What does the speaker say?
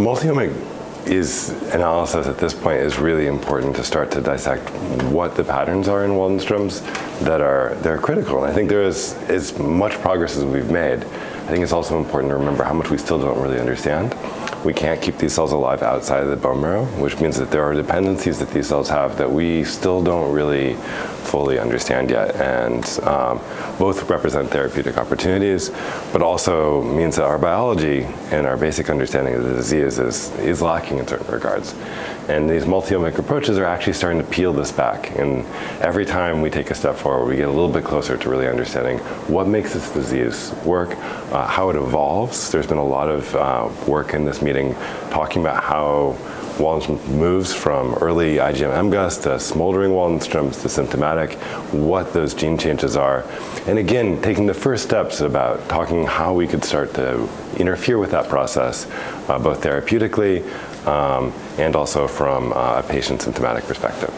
multi-omic analysis at this point is really important to start to dissect what the patterns are in Waldenström's they're critical. And I think there is as much progress as we've made. I think it's also important to remember how much we still don't really understand. We can't keep these cells alive outside of the bone marrow, which means that there are dependencies that these cells have that we still don't really fully understand yet. And both represent therapeutic opportunities, but also means that our biology and our basic understanding of the disease is lacking in certain regards. And these multi-omic approaches are actually starting to peel this back. And every time we take a step forward, we get a little bit closer to really understanding what makes this disease work, how it evolves. There's been a lot of work in this meeting talking about how Waldenström moves from early IgM-MGUS to smoldering Waldenströms to symptomatic, what those gene changes are. And again, taking the first steps about talking how we could start to interfere with that process, both therapeutically and also from a patient symptomatic perspective.